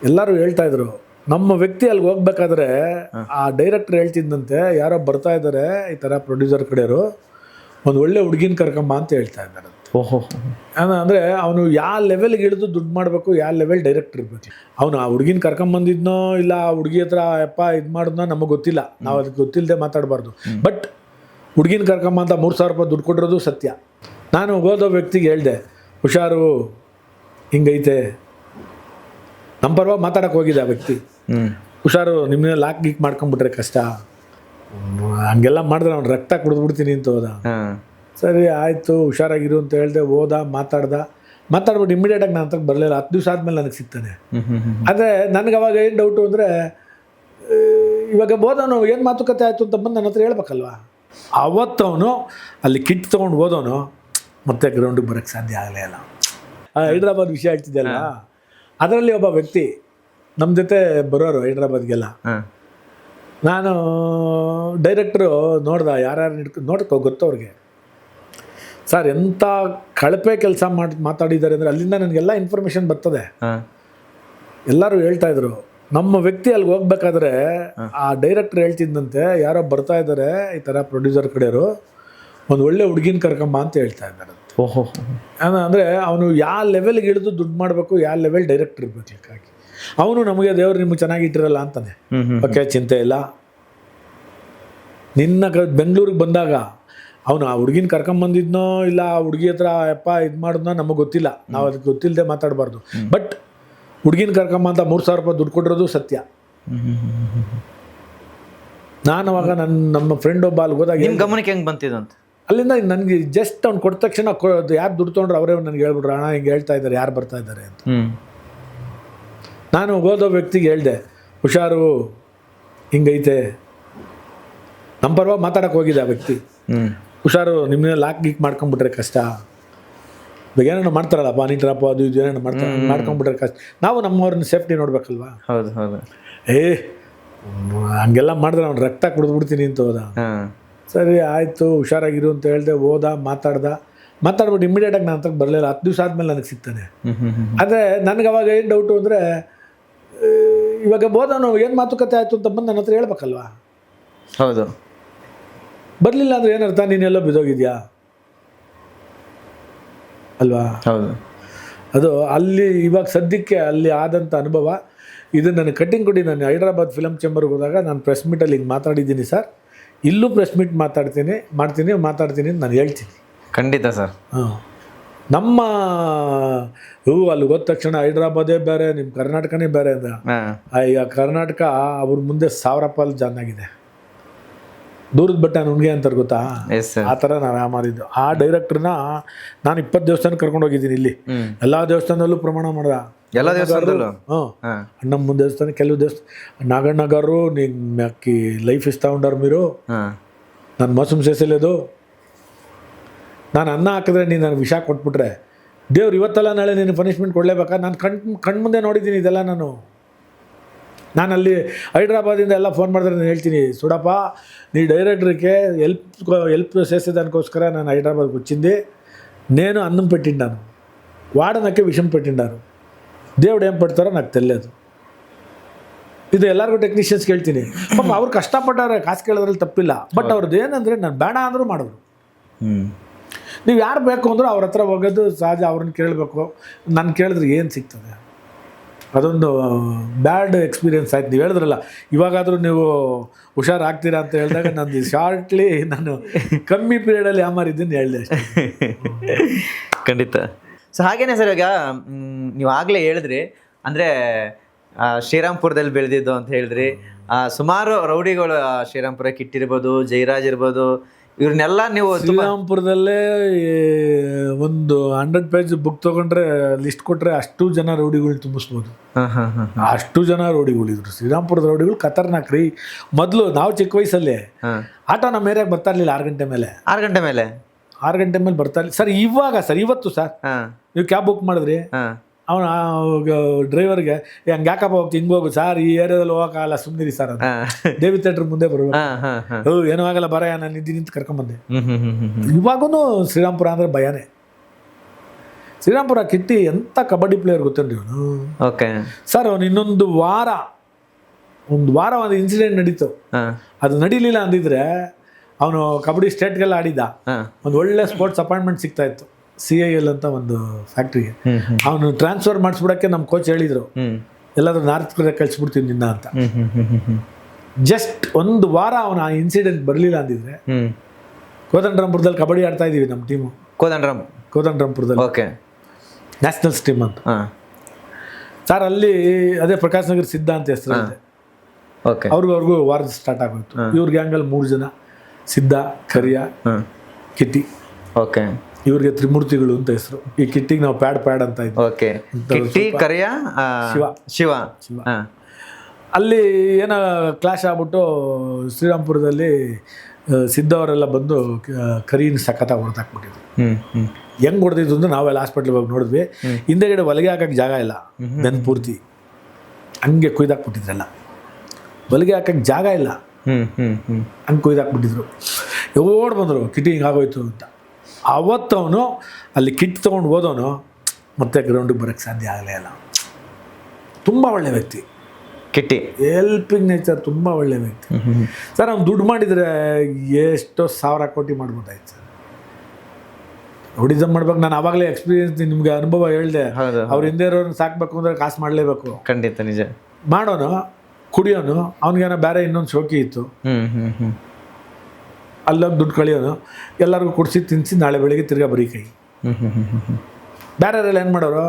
ಎಲ್ಲರೂ ಹೇಳ್ತಾ ಇದ್ರು, ನಮ್ಮ ವ್ಯಕ್ತಿ ಅಲ್ಲಿಗೆ ಹೋಗ್ಬೇಕಾದ್ರೆ ಆ ಡೈರೆಕ್ಟರ್ ಹೇಳ್ತಿದ್ದಂತೆ, ಯಾರೋ ಬರ್ತಾ ಇದ್ದಾರೆ ಈ ಥರ ಪ್ರೊಡ್ಯೂಸರ್ ಕಡೆಯವರು, ಒಂದು ಒಳ್ಳೆ ಹುಡುಗಿನ ಕರ್ಕೊಂಬ ಅಂತ ಹೇಳ್ತಾ ಇದ್ದಾರೆ. ಓಹೋ, ಅಂದರೆ ಅವನು ಯಾವ ಲೆವೆಲ್ಗೆ ಇಳಿದು ದುಡ್ಡು ಮಾಡಬೇಕು, ಯಾವ ಲೆವೆಲ್ ಡೈರೆಕ್ಟರ್ ಇರಬೇಕು. ಅವನು ಆ ಹುಡುಗಿನ ಕರ್ಕೊಂಬಂದಿದ್ನೋ ಇಲ್ಲ ಆ ಹುಡುಗಿ ಹತ್ರ ಯಪ್ಪ ಇದು ಮಾಡಿದ್ನೋ ನಮಗೆ ಗೊತ್ತಿಲ್ಲ, ನಾವು ಅದಕ್ಕೆ ಗೊತ್ತಿಲ್ಲದೆ ಮಾತಾಡಬಾರ್ದು. ಬಟ್ ಹುಡುಗಿನ ಕರ್ಕೊಂಬ ಅಂತ 3,000 ರೂಪಾಯಿ ದುಡ್ಡು ಕೊಟ್ಟಿರೋದು ಸತ್ಯ. ನಾನು ಓದೋ ವ್ಯಕ್ತಿಗೆ ಹೇಳಿದೆ, ಹುಷಾರು ಹಿಂಗೈತೆ, ನಮ್ಮ ಪರವಾಗಿ ಮಾತಾಡೋಕೆ ಹೋಗಿದೆ ಆ ವ್ಯಕ್ತಿ, ಹುಷಾರು ನಿಮ್ಮನ್ನ ಲಾಕ್ ಗೀಕ್ ಮಾಡ್ಕೊಂಬಿಟ್ರೆ ಕಷ್ಟ, ಹಂಗೆಲ್ಲ ಮಾಡಿದ್ರೆ ಅವ್ನು ರಕ್ತ ಕುಡಿದ್ಬಿಡ್ತೀನಿ ಅಂತ ಹೋದ. ಸರಿ ಆಯಿತು ಹುಷಾರಾಗಿರು ಅಂತ ಹೇಳಿದೆ. ಹೋದ, ಮಾತಾಡ್ಬಿಟ್ಟು ಇಮಿಡಿಯೇಟಾಗಿ ನಾನು ಅಂತಕ್ಕೆ ಬರಲಿಲ್ಲ. 10 ದಿವಸ ಆದಮೇಲೆ ನನಗೆ ಸಿಗ್ತಾನೆ. ಆದರೆ ನನಗೆ ಅವಾಗ ಏನು ಡೌಟು ಅಂದರೆ, ಇವಾಗ ಹೋದವನು ಏನು ಮಾತುಕತೆ ಆಯಿತು ಅಂತ ಬಂದು ನನ್ನ ಹತ್ರ ಹೇಳ್ಬೇಕಲ್ವಾ. ಅವತ್ತವನು ಅಲ್ಲಿ ಕಿಟ್ ತೊಗೊಂಡು ಹೋದವನು ಮತ್ತೆ ಗ್ರೌಂಡಿಗೆ ಬರೋಕ್ಕೆ ಸಾಧ್ಯ ಆಗಲೇ ಇಲ್ಲ. ಹೈದ್ರಾಬಾದ್ ವಿಷಯ ಹೇಳ್ತಿದ್ದೆಲ್ಲ, ಅದರಲ್ಲಿ ಒಬ್ಬ ವ್ಯಕ್ತಿ ನಮ್ಮ ಜೊತೆ ಬರೋರು ಹೈದ್ರಾಬಾದ್ಗೆಲ್ಲ. ನಾನು ಡೈರೆಕ್ಟ್ರು ನೋಡ್ದೆ, ಯಾರ್ಯಾರು ನೋಡ್ಕೊ ಗೊತ್ತವ್ರಿಗೆ. ಸರ್ ಎಂಥ ಕಳಪೆ ಕೆಲಸ ಮಾತಾಡಿದ್ದಾರೆ ಅಂದರೆ ಅಲ್ಲಿಂದ ನನಗೆಲ್ಲ ಇನ್ಫಾರ್ಮೇಷನ್ ಬರ್ತದೆ. ಎಲ್ಲರೂ ಹೇಳ್ತಾಯಿದ್ರು, ನಮ್ಮ ವ್ಯಕ್ತಿ ಅಲ್ಲಿಗೆ ಹೋಗ್ಬೇಕಾದ್ರೆ ಆ ಡೈರೆಕ್ಟರ್ ಹೇಳ್ತಿದ್ದಂತೆ, ಯಾರೋ ಬರ್ತಾ ಇದ್ದಾರೆ ಈ ಥರ ಪ್ರೊಡ್ಯೂಸರ್ ಕಡೆಯವರು, ಒಂದು ಒಳ್ಳೆ ಹುಡುಗಿನ ಕರ್ಕೊಂಬ ಅಂತ ಹೇಳ್ತಾ ಇದ್ದಾರೆ. ಓಹೋ, ಅಂದರೆ ಅವನು ಯಾವ ಲೆವೆಲ್ಗೆ ಇಳಿದು ದುಡ್ಡು ಮಾಡಬೇಕು, ಯಾವ ಲೆವೆಲ್ ಡೈರೆಕ್ಟರ್ ಇರಬೇಕು ಲೆಕ್ಕಾಗಿ. ಅವನು ನಮಗೆ ದೇವ್ರು ನಿಮಗೆ ಚೆನ್ನಾಗಿಟ್ಟಿರಲ್ಲ ಅಂತಾನೆ, ಓಕೆ ಚಿಂತೆ ಇಲ್ಲ. ನಿನ್ನ ಬೆಂಗಳೂರಿಗೆ ಬಂದಾಗ ಅವನು ಆ ಹುಡುಗಿನ ಕರ್ಕೊಂಬಂದಿದ್ನೋ ಇಲ್ಲ ಆ ಹುಡುಗಿ ಹತ್ರ ಯಪ್ಪ ಇದು ಮಾಡಿದ್ನೋ ನಮಗೆ ಗೊತ್ತಿಲ್ಲ, ನಾವು ಅದಕ್ಕೆ ಗೊತ್ತಿಲ್ಲದೆ ಮಾತಾಡಬಾರ್ದು. ಬಟ್ ಹುಡುಗಿನ ಕರ್ಕೊಂಬ ಅಂತ 3,000 ರೂಪಾಯಿ ದುಡ್ಡು ಕೊಟ್ಟಿರೋದು ಸತ್ಯ. ನಾನು ಅವಾಗ ನಮ್ಮ ಫ್ರೆಂಡ್ ಒಬ್ಬ ಅಲ್ಲಿಗೆ ಹೋದಾಗ ನಿಮ್ಮ ಗಮನಕ್ಕೆ ಹೆಂಗೆ ಬಂತಿದಂತ, ಅಲ್ಲಿಂದ ನನಗೆ ಜಸ್ಟ್ ಅವ್ನು ಕೊಟ್ಟ ತಕ್ಷಣ ಯಾರು ದುಡ್ಡು ತೊಗೊಂಡ್ರು ಅವರೇ ನನಗೆ ಹೇಳ್ಬಿಟ್ರು, ಅಣ್ಣ ಹಿಂಗೆ ಹೇಳ್ತಾ ಇದ್ದಾರೆ, ಯಾರು ಬರ್ತಾ ಇದ್ದಾರೆ ಅಂತ. ನಾನು ಓದೋ ವ್ಯಕ್ತಿಗೆ ಹೇಳಿದೆ, ಹುಷಾರು ಹಿಂಗೈತೆ, ನಮ್ಮ ಪರವಾಗಿ ಮಾತಾಡೋಕೆ ಹೋಗಿದೆ ಆ ವ್ಯಕ್ತಿ, ಹುಷಾರು ನಿಮ್ಮನ್ನ ಲಾಕ್ ಗೀಕ್ ಮಾಡ್ಕೊಂಬಿಟ್ರೆ ಕಷ್ಟ, ಇವಾಗ ಏನೇನೋ ಮಾಡ್ತಾರಲ್ಲಪ್ಪ ನೀಟ್ರಪ್ಪ ಅದು ಇದು ಏನೇನು ಮಾಡ್ಕೊಂಬಿಟ್ರೆ ಕಷ್ಟ. ನಾವು ನಮ್ಮವ್ರನ್ನ ಸೇಫ್ಟಿ ನೋಡ್ಬೇಕಲ್ವಾ. ಹೌದು ಹೌದು. ಹಂಗೆಲ್ಲ ಮಾಡಿದ್ರೆ ಅವ್ನು ರಕ್ತ ಕುಡಿದ್ಬಿಡ್ತೀನಿ ಅಂತ ಹೋದ. ಸರಿ ಆಯಿತು ಹುಷಾರಾಗಿರು ಅಂತ ಹೇಳಿದೆ. ಹೋದ, ಮಾತಾಡ್ಬಿಟ್ಟು ಇಮಿಡಿಯೇಟಾಗಿ ನಾನು ಅಂತಕ್ಕೆ ಬರಲಿಲ್ಲ. 10 ದಿವಸ ಆದಮೇಲೆ ನನಗೆ ಸಿಗ್ತಾನೆ. ಆದರೆ ನನಗೆ ಅವಾಗ ಏನು ಡೌಟು ಅಂದರೆ, ಇವಾಗ ಹೋದವನು ಏನು ಮಾತುಕತೆ ಆಯಿತು ಅಂತ ಬಂದು ನನ್ನ ಹತ್ರ ಹೇಳ್ಬೇಕಲ್ವಾ. ಹೌದು. ಬರಲಿಲ್ಲ ಅಂದರೆ ಏನರ್ಥ, ನೀನೆಲ್ಲೋ ಬಿದ್ದೋಗಿದ್ಯಾ ಅಲ್ವಾ. ಹೌದು. ಅದು ಅಲ್ಲಿ ಇವಾಗ ಸದ್ಯಕ್ಕೆ ಅಲ್ಲಿ ಆದಂಥ ಅನುಭವ ಇದು. ನನಗೆ ಕಟ್ಟಿಂಗ್ ಕೊಡಿ, ನಾನು ಹೈದ್ರಾಬಾದ್ ಫಿಲಮ್ ಚೇಂಬರ್ಗೆ ಹೋದಾಗ ನಾನು ಪ್ರೆಸ್ ಮೀಟಲ್ಲಿ ಹಿಂಗೆ ಮಾತಾಡಿದ್ದೀನಿ ಸರ್, ಇಲ್ಲೂ ಪ್ರೆಸ್ ಮೀಟ್ ಮಾತಾಡ್ತೀನಿ ಅಂತ ನಾನು ಹೇಳ್ತೀನಿ. ಖಂಡಿತ ಸರ್. ನಮ್ಮ ಅಲ್ಲಿ ಹೋದ ತಕ್ಷಣ ಹೈದ್ರಾಬಾದೇ ಬೇರೆ, ನಿಮ್ಮ ಕರ್ನಾಟಕನೇ ಬೇರೆ ಅಂದ. ಈಗ ಕರ್ನಾಟಕ ಅವ್ರ ಮುಂದೆ 1000 ಪಾಲು ಚೆನ್ನಾಗಿದೆ. ದೂರದ ಬೆಟ್ಟ ನುಣ್ಗೆ ಅಂತಾರೆ ಗೊತ್ತಾ, ಆ ಥರ ನಾನು ಮಾಡಿದ್ದು. ಆ ಡೈರೆಕ್ಟ್ರನ್ನ ನಾನು 20 ದೇವಸ್ಥಾನ ಕರ್ಕೊಂಡು ಹೋಗಿದ್ದೀನಿ. ಇಲ್ಲಿ ಎಲ್ಲ ದೇವಸ್ಥಾನದಲ್ಲೂ ಪ್ರಮಾಣ ಮಾಡ್ದ. ಎಲ್ಲ ದೇವಸ್ಥಾನದಲ್ಲೂ అన్నమ్మ దేవస్థానం ಕೆಲವು ದೇವಸ್ಥಾನ నాగన్న గారు నాకు లైఫ్ ఇస్తూ ఉంటారు మీరు, ನಾನು ಮೋಸ చేసేలేదు. ನಾನು ಅನ್ನ ಹಾಕಿದ್ರೆ ನೀನು ನನಗೆ ವಿಷ ಕೊಟ್ಬಿಟ್ರೆ ದೇವ್ರು ಇವತ್ತಲ್ಲ ನಾಳೆ ನೀನು ಪನಿಷ್ಮೆಂಟ್ ಕೊಡಲೇಬೇಕಾ. ನಾನು ಕಣ್ಮುಂದೆ ನೋಡಿದ್ದೀನಿ ಇದೆಲ್ಲ. ನಾನು ಅಲ್ಲಿ ಹೈದ್ರಾಬಾದಿಂದ ಎಲ್ಲ ಫೋನ್ ಮಾಡಿದ್ರೆ ನಾನು ಹೇಳ್ತೀನಿ, చూడప్ప నీ డైరెక్టర్కి హెల్ప్ చేసేదానికోస్కర నేను హైదరాబాద్కి వచ్చింది. నేను అన్నం పెట్టిండాను, వాడనಕ್ಕೆ విషం పెట్టిండారు, దేవుడు ఏం పెడతారో నాకు తెలియదు. ಇದು ಎಲ್ಲರಿಗೂ ಟೆಕ್ನಿಷಿಯನ್ಸ್ಗೆ ಹೇಳ್ತೀನಿ. ಪಾಪ ಅವ್ರು ಕಷ್ಟಪಟ್ಟಾರೆ, ಕಾಸು ಕೇಳೋದ್ರಲ್ಲಿ ತಪ್ಪಿಲ್ಲ. ಬಟ್ ಅವ್ರದ್ದು ಏನಂದರೆ ನಾನು ಬೇಡ ಅಂದರೂ ಮಾಡಿದ್ರು. ನೀವು ಯಾರು ಬೇಕು ಅಂದರೂ ಅವ್ರ ಹತ್ರ ಹೋಗೋದು ಸಹಜ, ಅವ್ರನ್ನ ಕೇಳಬೇಕು. ನಾನು ಕೇಳಿದ್ರೆ ಏನು ಸಿಗ್ತದೆ, ಅದೊಂದು ಬ್ಯಾಡ್ ಎಕ್ಸ್ಪೀರಿಯನ್ಸ್ ಆಯ್ತು. ನೀವು ಹೇಳಿದ್ರಲ್ಲ ಇವಾಗಾದರೂ ನೀವು ಹುಷಾರಾಗ್ತೀರಾ ಅಂತ ಹೇಳಿದಾಗ ನಂದು ಶಾರ್ಟ್ಲಿ ನಾನು ಕಮ್ಮಿ ಪೀರಿಯಡಲ್ಲಿ ಯಾಮಾರಿದ್ದೀನಿ ಹೇಳಿದೆ ಅಷ್ಟೇ. ಖಂಡಿತ. ಸೊ ಹಾಗೇನೆ ಸರ್, ಈಗ ನೀವು ಆಗಲೇ ಹೇಳಿದ್ರಿ ಅಂದರೆ ಶ್ರೀರಾಮ್ಪುರದಲ್ಲಿ ಬೆಳೆದಿದ್ದು ಅಂತ ಹೇಳಿದ್ರಿ. ಸುಮಾರು ರೌಡಿಗಳು ಶ್ರೀರಾಮ್ಪುರಕ್ಕೆ ಇಟ್ಟಿರ್ಬೋದು, ಜೈರಾಜ್ ಇರ್ಬೋದು, ಇವ್ರನ್ನೆಲ್ಲ ನೀವು ಶ್ರೀರಾಮ್ಪುರದಲ್ಲೇ ಒಂದು 100 ಪೇಜ್ ಬುಕ್ ತೊಗೊಂಡ್ರೆ ಲಿಸ್ಟ್ ಕೊಟ್ಟರೆ ಅಷ್ಟು ಜನ ರೌಡಿಗಳು ತುಂಬಿಸ್ಬೋದು. ಅಷ್ಟು ಜನ ರೌಡಿಗಳಿದ್ರು. ಶ್ರೀರಾಮ್ಪುರದ ರೌಡಿಗಳು ಖತರ್ನಾಕ್ ರೀ. ಮೊದಲು ನಾವು ಚಿಕ್ಕ ವಯಸ್ಸಲ್ಲಿ ಆಟೋ ನಮ್ಮ ಏರಿಯಾಗೆ ಬರ್ತಾ ಇರಲಿಲ್ಲ. 6 ಗಂಟೆ ಮೇಲೆ 6 ಗಂಟೆ ಮೇಲೆ ಬರ್ತಾ ಇಲ್ಲ ಸರ್. ಇವಾಗ ಸರ್, ಇವತ್ತು ಸರ್ ನೀವು ಕ್ಯಾಬ್ ಬುಕ್ ಮಾಡಿದ್ರಿ, ಅವನು ಡ್ರೈವರ್ಗೆ ಹಂಗೆ ಯಾಕಪ್ಪ ಹೋಗ್ತಿ, ಹಿಂಗೆ ಹೋಗು ಸರ್, ಈ ಏರಿಯಾದಲ್ಲಿ ಹೋಗೋಕ್ಕಾಗಲ್ಲ, ಸುಮ್ಮನಿರಿ ಸರ್ ಅಂತ. ದೇವಿ ಥಿಯೇಟ್ರ್ ಮುಂದೆ ಬರ್ಬೇಕು, ಏನೂ ಆಗಲ್ಲ ಬರ, ನಾನು ನಿಂತು ಕರ್ಕೊಂಬಂದೆ. ಇವಾಗೂ ಶ್ರೀರಾಮ್ಪುರ ಅಂದರೆ ಭಯನೇ. ಶ್ರೀರಾಮ್ಪುರ ಕಿಟ್ಟಿ ಎಂಥ ಕಬಡ್ಡಿ ಪ್ಲೇಯರ್ ಗೊತ್ತೇನ್ರಿ ಅವನು. ಓಕೆ ಸರ್ ಅವನು ಇನ್ನೊಂದು ವಾರ ಒಂದು ಇನ್ಸಿಡೆಂಟ್ ನಡೀತು. ಅದು ನಡೀಲಿಲ್ಲ ಅಂದಿದ್ರೆ ಅವನು ಕಬಡ್ಡಿ ಸ್ಟೇಟ್ಗೆಲ್ಲ ಆಡಿದ್ದ. ಒಂದು ಒಳ್ಳೆ ಸ್ಪೋರ್ಟ್ಸ್ ಅಪಾಯಿಂಟ್ಮೆಂಟ್ ಸಿಗ್ತಾ ಇತ್ತು CIL ಅಂತ ಒಂದು ಫ್ಯಾಕ್ಟ್ರಿಗೆ. ಅವನು ಟ್ರಾನ್ಸ್ಫರ್ ಮಾಡಿಸ್ಬಿಡಕ್ಕೆ ನಮ್ಮ ಕೋಚ್ ಹೇಳಿದ್ರು, ಎಲ್ಲಾದ್ರೂ ನಾರ್ತ್ ಕೊರಿಯಾ ಕಳಿಸ್ಬಿಡ್ತೀನಿ ನಿನ್ನ ಅಂತ. ಜಸ್ಟ್ ಒಂದು ವಾರ ಅವನ ಆ ಇನ್ಸಿಡೆಂಟ್ ಬರಲಿಲ್ಲ ಅಂದಿದ್ರೆ ಕೋದಂಡರಾಂಪುರದಲ್ಲಿ ಕಬಡ್ಡಿ ಆಡ್ತಾ ಇದೀವಿ ನಮ್ಮ ಟೀಮು. ಕೋದಂಡರಾಂಪುರದಲ್ಲಿ ಓಕೆ ನ್ಯಾಷನಲ್ಸ್ ಟೀಮ್ ಅಂತ. ಸರ್ ಅಲ್ಲಿ ಅದೇ ಪ್ರಕಾಶ್ ನಗರ್ ಸಿದ್ಧ ಅಂತ ಹೆಸರು ಇದೆ. ಓಕೆ ಅವ್ರಿಗೂ ವಾರದ ಸ್ಟಾರ್ಟ್ ಆಗೋಯ್ತು. ಇವ್ರ ಗ್ಯಾಂಗಲ್ಲಿ 3 ಜನ, ಸಿದ್ಧ, ಕರಿಯ, ಕಿಟ್ಟಿ. ಓಕೆ ಇವ್ರಿಗೆ ತ್ರಿಮೂರ್ತಿಗಳು ಅಂತ ಹೆಸರು. ಈ ಕಿಟ್ಟಿಗೆ ನಾವು ಪ್ಯಾಡ್ ಅಂತ ಇದ್ವಿ. ಓಕೆ ಕಿಟ್ಟಿ, ಕರಿಯ, ಶಿವ. ಅಲ್ಲಿ ಏನೋ ಕ್ಲಾಶ್ ಆಗ್ಬಿಟ್ಟು ಶ್ರೀರಾಮ್ಪುರದಲ್ಲಿ ಸಿದ್ಧ ಅವರೆಲ್ಲ ಬಂದು ಕರೀನ ಸಖತ್ತಾಗಿ ಹೊಡೆದಾಕ್ಬಿಟ್ಟಿದ್ರು. ಹೆಂಗ್ ಹೊಡೆದಿದ್ದು ಅಂದ್ರೆ ನಾವೆಲ್ಲ ಹಾಸ್ಪಿಟ್ಲಿಗೆ ಹೋಗಿ ನೋಡಿದ್ವಿ. ಹಿಂದೆಗಡೆ ಹೊಲಿಗೆ ಹಾಕಕ್ಕೆ ಜಾಗ ಇಲ್ಲ, ಬೆನ್ ಪೂರ್ತಿ ಹಂಗೆ ಕುಯ್ದಾಕ್ಬಿಟ್ಟಿದ್ರಲ್ಲ. ಹೊಲಿಗೆ ಹಾಕಕ್ಕೆ ಜಾಗ ಇಲ್ಲ, ಹಂಗೆ ಕುಯ್ದಾಕ್ಬಿಟ್ಟಿದ್ರು. ಓಡ್ ಬಂದರು ಕಿಟ್ಟಿ ಹಿಂಗೆ ಆಗೋಯ್ತು ಅಂತ. ಅವತ್ತು ಅವನು ಅಲ್ಲಿ ಕಿಟ್ ತೊಗೊಂಡು ಹೋದವನು ಮತ್ತೆ ಗ್ರೌಂಡಿಗೆ ಬರೋಕ್ಕೆ ಸಾಧ್ಯ ಆಗಲೇ ಇಲ್ಲ. ತುಂಬ ಒಳ್ಳೆ ವ್ಯಕ್ತಿ ಕಿಟ್ಟಿ, ಹೆಲ್ಪಿಂಗ್ ನೇಚರ್, ತುಂಬ ಒಳ್ಳೆ ವ್ಯಕ್ತಿ. ಸರ್ ಅವ್ನು ದುಡ್ಡು ಮಾಡಿದರೆ ಎಷ್ಟೋ 1000 ಕೋಟಿ ಮಾಡ್ಬೋದಾಯ್ತು ಸರ್. ರೌಡಿಸಮ್ ಮಾಡ್ಬೇಕು. ನಾನು ಆವಾಗಲೇ ಎಕ್ಸ್ಪೀರಿಯನ್ಸ್ ನಿಮ್ಗೆ ಅನುಭವ ಹೇಳಿದೆ. ಅವ್ರ ಹಿಂದೆ ಇರೋರನ್ನ ಸಾಕಬೇಕು ಅಂದರೆ ಕಾಸು ಮಾಡಲೇಬೇಕು. ಖಂಡಿತ ನಿಜ. ಮಾಡೋನು ಕುಡಿಯೋನು, ಅವ್ನಿಗೇನೋ ಬೇರೆ ಇನ್ನೊಂದು ಶೋಕಿ ಇತ್ತು, ಅಲ್ಲೋಗಿ ದುಡ್ಡು ಕಳಿಯೋನು, ಎಲ್ಲರಿಗೂ ಕುಡಿಸಿ ತಿನ್ನಿಸಿ ನಾಳೆ ಬೆಳಿಗ್ಗೆ ತಿರ್ಗಾ ಬರೀ ಕೈ. ಬೇರೆಯವರೆಲ್ಲ ಏನು ಮಾಡೋರು,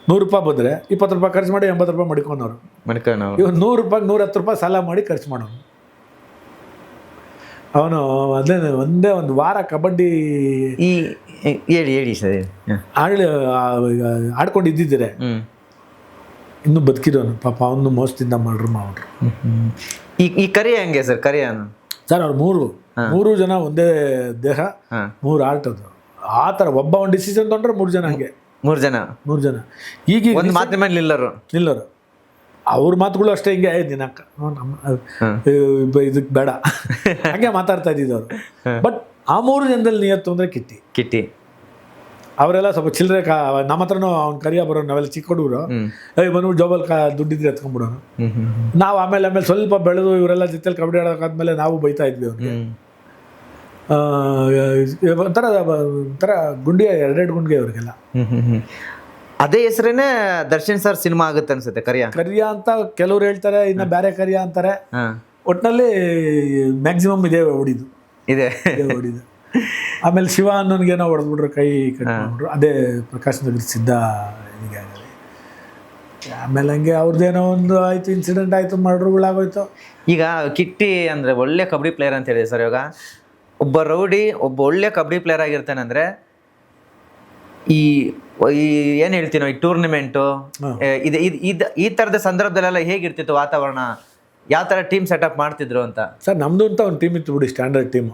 100 ರೂಪಾಯಿ ಬಂದರೆ 20 ರೂಪಾಯಿ ಖರ್ಚು ಮಾಡಿ 80 ರೂಪಾಯಿ ಮಡಿಕೊಂಡವ್ರು. ಇವ್ರು 100 ರೂಪಾಯಿ 110 ರೂಪಾಯಿ ಸಾಲ ಮಾಡಿ ಖರ್ಚು ಮಾಡೋನು. ಅವನು ಒಂದೇ ಒಂದು ವಾರ ಕಬಡ್ಡಿ ಹೇಳಿ ಸರ್ ಆಡ್ಕೊಂಡು ಇದ್ದಿದ್ದೀರೆ ಇನ್ನೂ ಬದುಕಿರೋನು ಪಾಪ. ಅವನು ಮೋಸದಿಂದ ಮಾಡ್ರು ಮಾಡ್ರು. ಈ ಕರಿಯ ಹೆಂಗೆ ಸರ್? ಕರಿಯನು ಸರ್ ಅವ್ರು 3 ಜನ ಒಂದೇ ದೇಹ, 3 ಆರ್ಟ್. ಅದು ಆ ಥರ ಒಬ್ಬ ಒಂದು ಡಿಸಿಷನ್ ತೊಗೊಂಡ್ರೆ 3 ಜನ ಹಂಗೆ 3 ಜನ ಈಗ ಒಂದು ಮಾತಿನ ಮೇಲೆ ನಿಲ್ಲರು. ಅವ್ರ ಮಾತುಗಳು ಅಷ್ಟೇ ಹಿಂಗೆ ದಿನಕ್ಕ ಇದಕ್ಕೆ ಬೇಡ ಹಂಗೆ ಮಾತಾಡ್ತಾ ಇದ್ದಿದ್ದವ್ರು. ಬಟ್ ಆ 3 ಜನದಲ್ಲಿ ನಿಯತ್ತು ಅಂದರೆ ಕಿಟ್ಟಿ. ಅವರೆಲ್ಲ ಸ್ವಲ್ಪ ಚಿಲ್ಲರೆ ನಮ್ಮ ಹತ್ರನೂ ಅವ್ನು ಕರಿಯ ಬರೋ ನಾವೆಲ್ಲ ಚಿಕ್ಕ ಹುಡುಗರು ಬಂದ್ಬಿಟ್ಟು ಜೋಬಲ್ ದುಡ್ಡಿದ್ರೆ ಎತ್ಕೊಂಡ್ಬಿಡೋನು. ನಾವು ಆಮೇಲೆ ಸ್ವಲ್ಪ ಬೆಳೆದು ಇವರೆಲ್ಲ ಜೊತೆಲಿ ಕಬಡ್ಡಿ ಆಡೋಕಾದ್ಮೇಲೆ ನಾವು ಬೈತಾ ಇದ್ವಿ ಅವ್ರಿಗೆ. ಒಂಥರ ಗುಂಡಿಗೆ 2 ಗುಂಡಿಗೆ ಅವ್ರಿಗೆಲ್ಲ. ಅದೇ ಹೆಸರೇನೆ ದರ್ಶನ್ ಸರ್ ಸಿನಿಮಾ ಆಗುತ್ತೆ ಅನ್ಸುತ್ತೆ. ಕರಿಯ ಅಂತ ಕೆಲವ್ರು ಹೇಳ್ತಾರೆ, ಇನ್ನು ಬೇರೆ ಕರಿಯ ಅಂತಾರೆ. ಒಟ್ಟಿನಲ್ಲಿ ಮ್ಯಾಕ್ಸಿಮಮ್ ಇದೇ ಹೊಡಿದು. ಆಮೇಲೆ ಶಿವ ಅನ್ನೋನ್ಗೇನೋ ಹೊಡೆದ್ಬಿಟ್ರು, ಕೈ ಕಟ್ ಮಾಡ್ಬಿಟ್ರು. ಅದೇ ಪ್ರಕಾಶ್ ನಗರ ಸಿದ್ಧ ಹೀಗೆ ಆಗಲಿ. ಆಮೇಲೆ ಹಂಗೆ ಅವ್ರದ್ದೇನೋ ಒಂದು ಆಯಿತು, ಇನ್ಸಿಡೆಂಟ್ ಆಯಿತು, ಮರ್ಡರ್ಗಳಾಗೋಯ್ತು. ಈಗ ಕಿಟ್ಟಿ ಅಂದರೆ ಒಳ್ಳೆ ಕಬಡ್ಡಿ ಪ್ಲೇಯರ್ ಅಂತ ಹೇಳಿದೆ ಸರ್. ಇವಾಗ ಒಬ್ಬ ರೌಡಿ ಒಬ್ಬ ಒಳ್ಳೆ ಕಬಡ್ಡಿ ಪ್ಲೇಯರ್ ಆಗಿರ್ತಾನೆ ಅಂದರೆ ಈ ಏನು ಹೇಳ್ತೀನೋ ಈ ಟೂರ್ನಿಮೆಂಟು ಈ ಥರದ ಸಂದರ್ಭದಲ್ಲೆಲ್ಲ ಹೇಗಿರ್ತಿತ್ತು ವಾತಾವರಣ? ಯಾವ ಥರ ಟೀಮ್ ಸೆಟಪ್ ಮಾಡ್ತಿದ್ರು ಅಂತ? ಸರ್ ನಮ್ಮದು ಅಂತ ಒಂದು ಟೀಮ್ ಇತ್ತು ಬಿಡಿ, ಸ್ಟ್ಯಾಂಡರ್ಡ್ ಟೀಮು.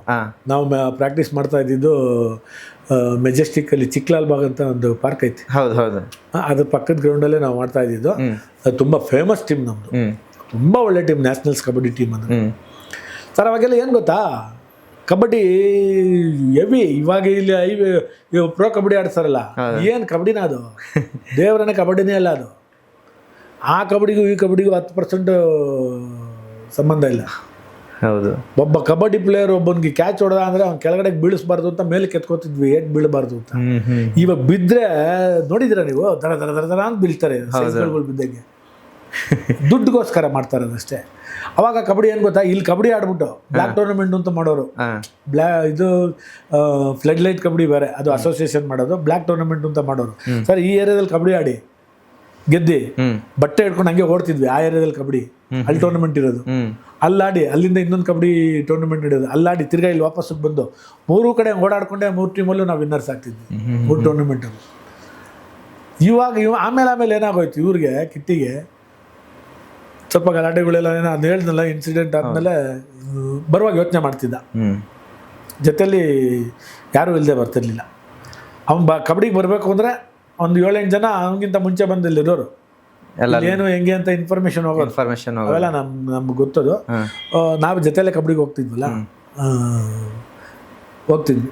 ನಾವು ಪ್ರಾಕ್ಟೀಸ್ ಮಾಡ್ತಾ ಇದ್ದಿದ್ದು ಮೆಜೆಸ್ಟಿಕ್ಕಲ್ಲಿ ಚಿಕ್ಕಲಾಲ್ ಬಾಗ್ ಅಂತ ಒಂದು ಪಾರ್ಕ್ ಐತಿ. ಹೌದು. ಅದ್ರ ಪಕ್ಕದ ಗ್ರೌಂಡಲ್ಲೇ ನಾವು ಮಾಡ್ತಾ ಇದ್ದಿದ್ದು. ಅದು ತುಂಬ ಫೇಮಸ್ ಟೀಮ್ ನಮ್ಮದು, ತುಂಬ ಒಳ್ಳೆ ಟೀಮ್, ನ್ಯಾಷನಲ್ಸ್ ಕಬಡ್ಡಿ ಟೀಮ್ ಅದು. ಸರ್ ಅವಾಗೆಲ್ಲ ಏನು ಗೊತ್ತಾ, ಕಬಡ್ಡಿ ಹೆವಿ. ಇವಾಗ ಇಲ್ಲಿ ಪ್ರೋ ಕಬಡ್ಡಿ ಆಡ್ತಾರಲ್ಲ, ಏನು ಕಬಡ್ಡಿನ ಅದು, ದೇವರನೇ ಕಬಡ್ಡಿನೇ ಅಲ್ಲ ಅದು. ಆ ಕಬಡ್ಡಿಗೂ ಈ ಕಬಡ್ಡಿಗೂ 10% ಸಂಬಂಧ ಇಲ್ಲ. ಹೌದು. ಒಬ್ಬ ಕಬಡ್ಡಿ ಪ್ಲೇಯರ್ ಒಬ್ಬನಿಗೆ ಕ್ಯಾಚ್ ಹೊಡೆದ ಅಂದರೆ ಅವ್ನು ಕೆಳಗಡೆ ಬೀಳಿಸ್ಬಾರ್ದು ಅಂತ ಮೇಲೆ ಕೆತ್ಕೋತಿದ್ವಿ, ಏಟ್ ಬೀಳಬಾರ್ದು ಅಂತ. ಇವಾಗ ಬಿದ್ದರೆ ನೋಡಿದಿರ ನೀವು, ದರ ದರ ದರ ದರ ಅಂತ ಬೀಳ್ತಾರೆ ಬಿದ್ದಂಗೆ. ದುಡ್ಡುಗೋಸ್ಕರ ಮಾಡ್ತಾರೆ ಅದಷ್ಟೇ. ಅವಾಗ ಕಬಡ್ಡಿ ಏನು ಗೊತ್ತಾ, ಇಲ್ಲಿ ಕಬಡ್ಡಿ ಆಡ್ಬಿಟ್ಟು ಬ್ಲ್ಯಾಕ್ ಟೂರ್ನಮೆಂಟ್ ಅಂತ ಮಾಡೋರು. ಇದು ಫ್ಲಡ್ ಲೈಟ್ ಕಬಡ್ಡಿ ಬೇರೆ, ಅದು ಅಸೋಸಿಯೇಷನ್ ಮಾಡೋದು. ಬ್ಲ್ಯಾಕ್ ಟೂರ್ನಮೆಂಟ್ ಅಂತ ಮಾಡೋರು. ಸರ್ ಈ ಏರಿಯಾದಲ್ಲಿ ಕಬಡ್ಡಿ ಆಡಿ ಗೆದ್ದಿ ಬಟ್ಟೆ ಹಿಡ್ಕೊಂಡು ಹಂಗೆ ಓಡ್ತಿದ್ವಿ. ಆ ಏರಿಯಾದಲ್ಲಿ ಕಬಡ್ಡಿ ಅಲ್ಲಿ ಟೂರ್ನಮೆಂಟ್ ಇರೋದು, ಅಲ್ಲಾಡಿ ಅಲ್ಲಿಂದ ಇನ್ನೊಂದು ಕಬಡ್ಡಿ ಟೂರ್ನಮೆಂಟ್ ಇಡೋದು, ಅಲ್ಲಾಡಿ ತಿರ್ಗಾ ಇಲ್ಲಿ ವಾಪಸ್ಸಿಗೆ ಬಂದು 3 ಕಡೆ ಓಡಾಡ್ಕೊಂಡೆ 3 ಟೀಮಲ್ಲೂ ನಾವು ವಿನ್ನರ್ಸ್ ಆಗ್ತಿದ್ವಿ 3 ಟೂರ್ನಮೆಂಟಲ್ಲಿ. ಇವಾಗ ಆಮೇಲೆ ಏನಾಗೋಯ್ತು, ಇವ್ರಿಗೆ ಕಿಟ್ಟಿಗೆ ಸ್ವಲ್ಪ ಗಲಾಟೆಗಳೆಲ್ಲ ಏನೋ ಅದು ಹೇಳ್ದಲ್ಲ, ಇನ್ಸಿಡೆಂಟ್ ಆದಮೇಲೆ ಬರುವಾಗ ಯೋಚನೆ ಮಾಡ್ತಿದ್ದ. ಜೊತೆಯಲ್ಲಿ ಯಾರೂ ಇಲ್ಲದೆ ಬರ್ತಿರ್ಲಿಲ್ಲ. ಅವ್ನು ಕಬಡ್ಡಿಗೆ ಬರಬೇಕು ಅಂದರೆ ಒಂದು 7-8 ಜನ ಅವನಿಗಿಂತ ಮುಂಚೆ ಬಂದಿಲ್ಲಿರೋರು, ಏನು ಹೆಂಗೆ ಅಂತ ಇನ್ಫಾರ್ಮೇಶನ್ ಅವೆಲ್ಲ ನಮ್ಗೆ ಗೊತ್ತದು. ನಾವು ಜೊತೆಯಲ್ಲೇ ಕಬಡ್ಡಿಗೆ ಹೋಗ್ತಿದ್ವಲ್ಲ, ಹೋಗ್ತಿದ್ವಿ.